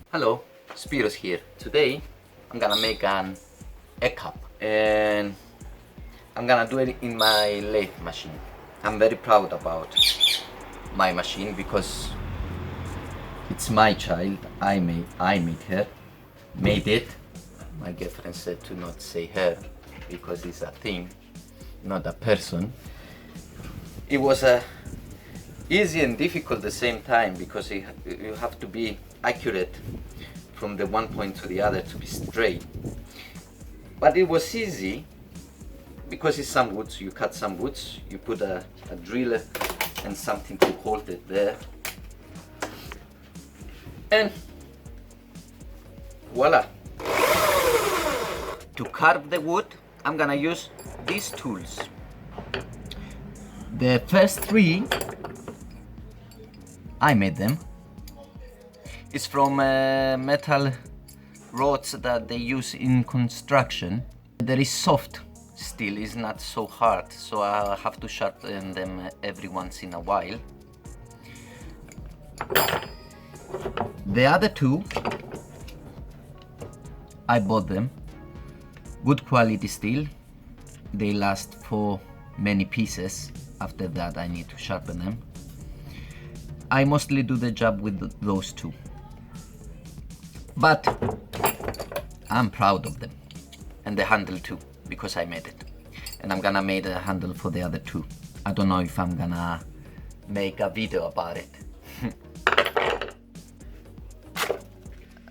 Hello, Spiros here. Today I'm gonna make an egg cup and I'm gonna do it in my lathe machine. I'm very proud about my machine because it's my child. I made it. My girlfriend said to not say her because it's a thing, not a person. It was easy and difficult at the same time because you have to be accurate from the one point to the other to be straight. But it was easy because it's some woods. You cut some woods, you put a drill and something to hold it there, and voila. To carve the wood, I'm gonna use these tools. The first three, I made them. It's from metal rods that they use in construction. There is soft steel, it's not so hard, so I have to sharpen them every once in a while. The other two, I bought them. Good quality steel. They last for many pieces. After that I need to sharpen them. I mostly do the job with those two. But I'm proud of them. And the handle too, because I made it. And I'm gonna make a handle for the other two. I don't know if I'm gonna make a video about it.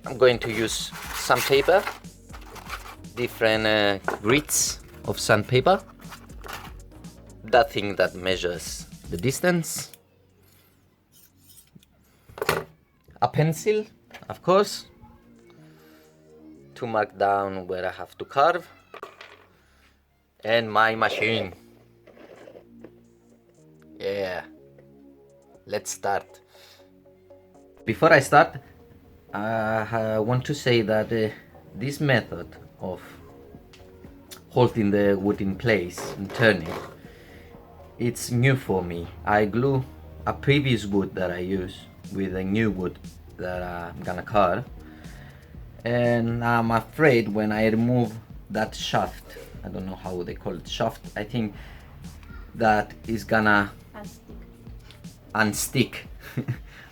I'm going to use sandpaper, different grits of sandpaper. That thing that measures the distance. A pencil, of course, to mark down where I have to carve, and my machine. Yeah, let's start. Before I start, I want to say that this method of holding the wood in place and turning, it's new for me. I glue a previous wood that I use with a new wood that I'm gonna carve, and I'm afraid when I remove that shaft, I don't know how they call it, shaft, I think that is gonna unstick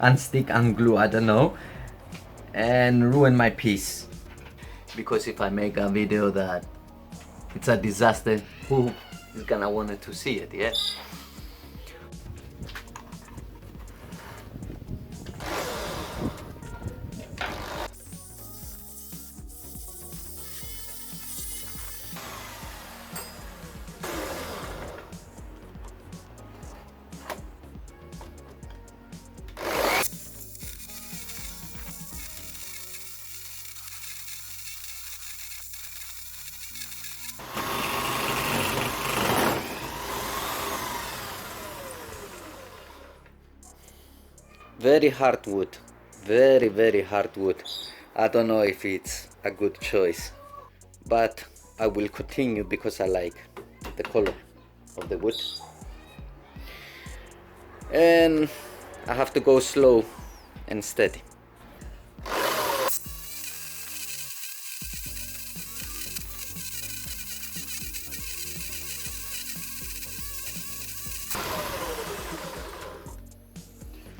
unstick, unglue, I don't know, and ruin my piece. Because if I make a video that it's a disaster, who is gonna want to see it, yeah? Very hard wood, very hard wood. I don't know if it's a good choice, but I will continue because I like the color of the wood. And I have to go slow and steady.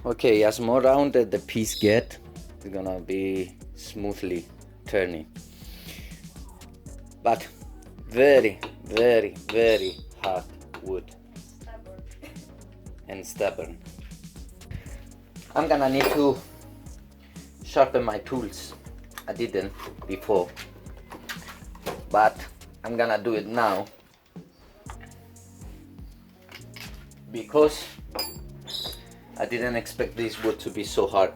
Okay, as more rounded the piece get, it's gonna be smoothly turning. But very hard wood. And stubborn. I'm gonna need to sharpen my tools. I didn't before, but I'm gonna do it now because I didn't expect this wood to be so hard.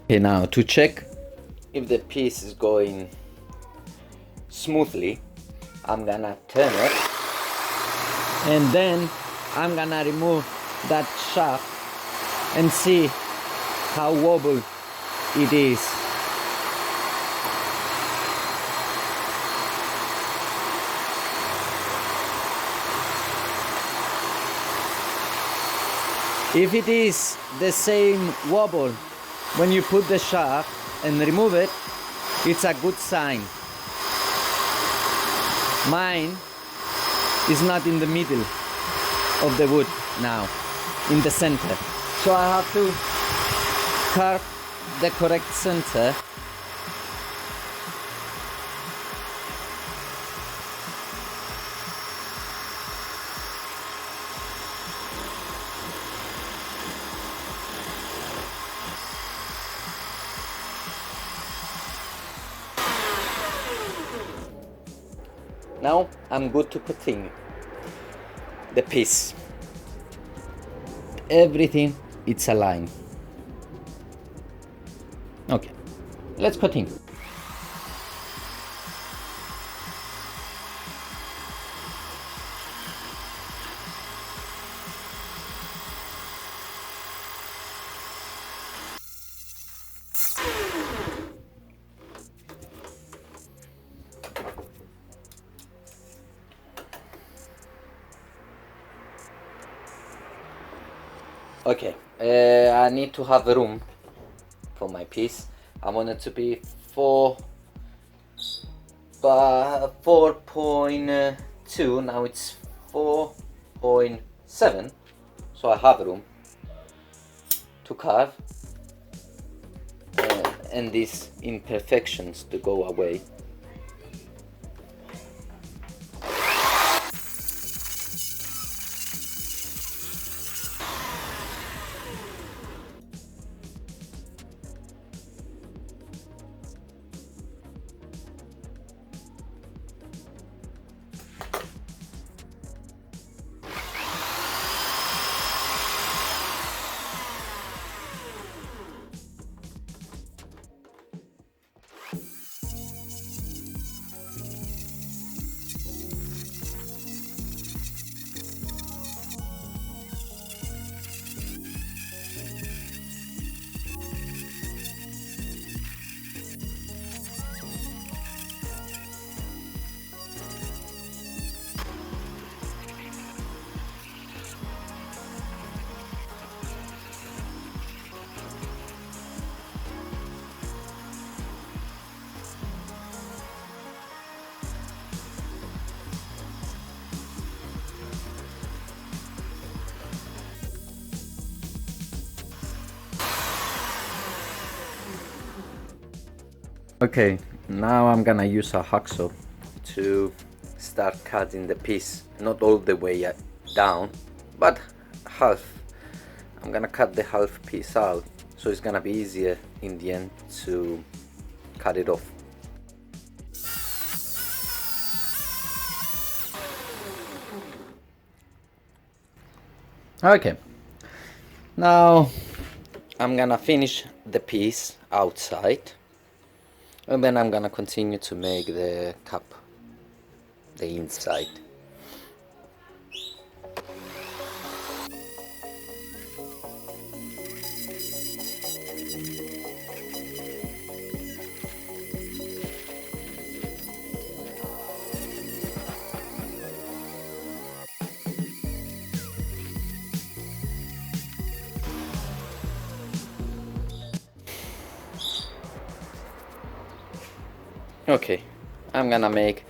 Okay, now to check if the piece is going smoothly, I'm gonna turn it, and then I'm gonna remove that shaft and see how wobble it is. If it is the same wobble when you put the shaft and remove it, it's a good sign. Mine is not in the middle of the wood now, in the center. So I have to carve the correct center. Now I'm good to putting the piece. Everything it's aligned. Okay, let's cutting. Okay, I need to have room for my piece. I want it to be 4.2. Now it's 4.7, so I have room to carve and these imperfections to go away. Okay, now I'm gonna use a hacksaw to start cutting the piece, not all the way down, but half. I'm gonna cut the half piece out, so it's gonna be easier in the end to cut it off. Okay, now I'm gonna finish the piece outside, and then I'm gonna continue to make the cup, the inside. Okay, I'm gonna make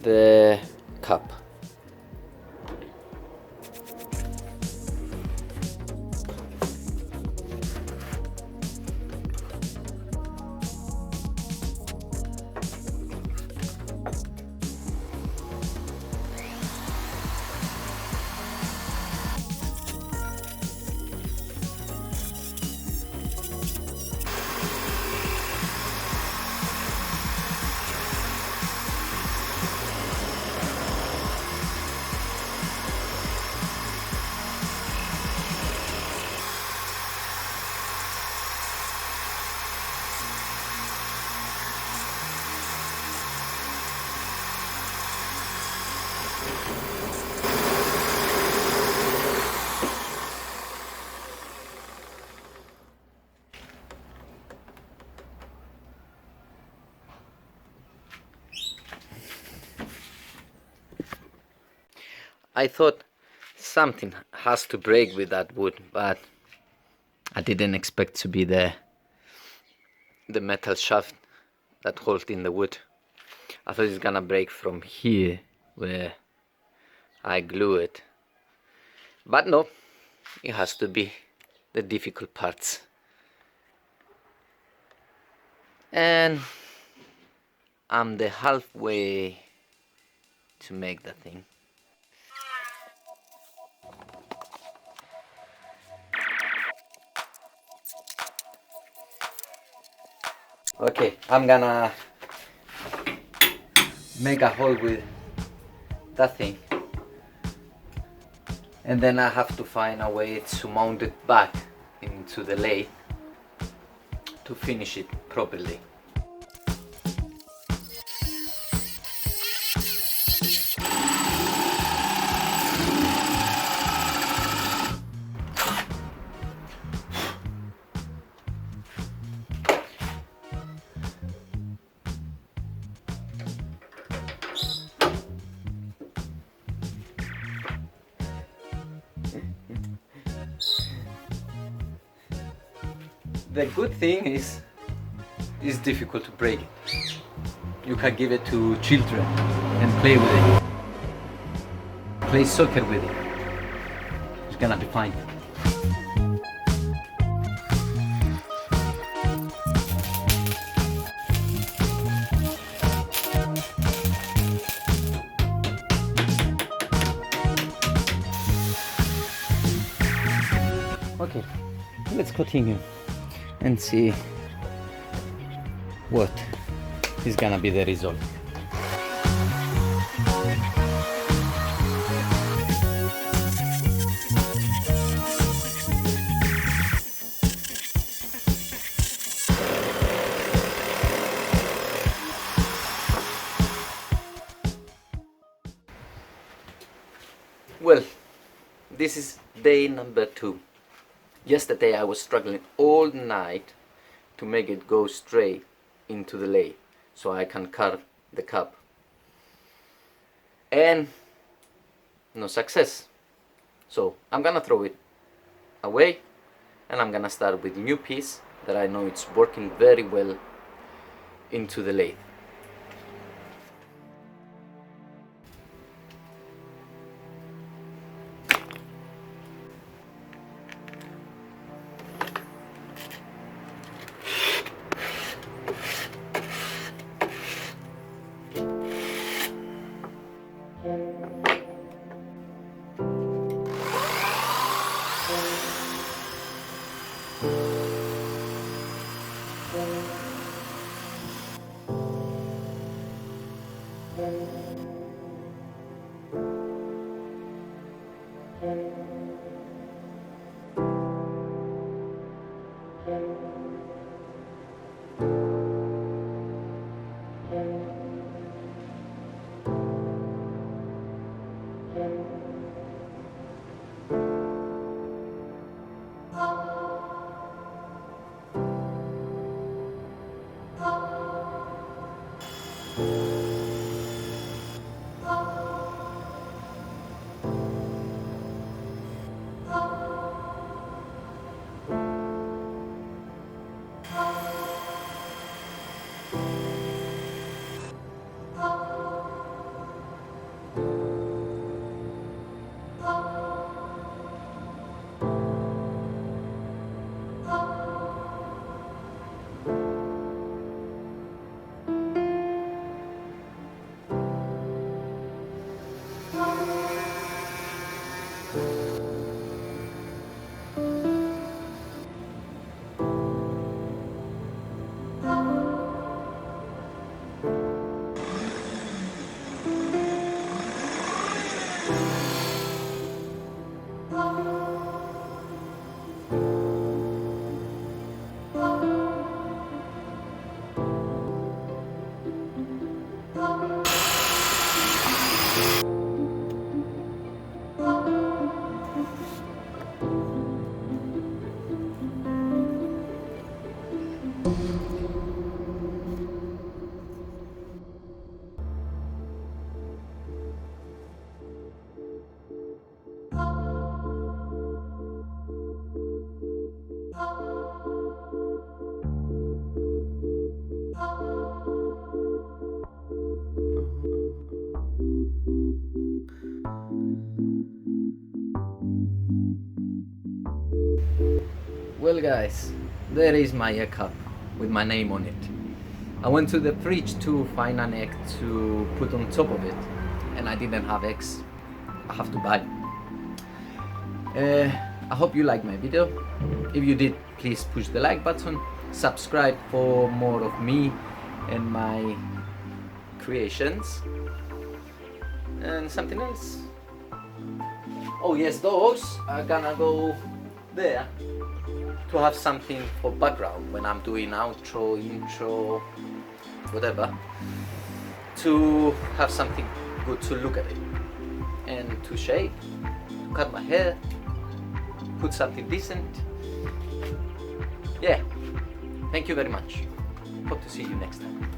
the cup. I thought something has to break with that wood, but I didn't expect to be the metal shaft that holds in the wood. I thought it's gonna break from here where I glue it, but no, it has to be the difficult parts. And I'm the halfway to make the thing. Okay, I'm gonna make a hole with that thing, and then I have to find a way to mount it back into the lathe to finish it properly. The good thing is, it's difficult to break it. You can give it to children and play with it. Play soccer with it. It's gonna be fine. Okay, let's continue and see what is gonna be the result. Well, this is day number 2. Yesterday I was struggling all night to make it go straight into the lathe so I can carve the cup. And no success. So I'm gonna throw it away and I'm gonna start with a new piece that I know it's working very well into the lathe. Well guys, there is my egg cup with my name on it. I went to the fridge to find an egg to put on top of it, and I didn't have eggs. I have to buy. I hope you liked my video. If you did, please push the like button, subscribe for more of me and my creations, and something else. Oh yes, those are gonna go there to have something for background when I'm doing outro, intro, whatever, to have something good to look at it, and to shave, to cut my hair, put something decent. Yeah, thank you very much. Hope to see you next time.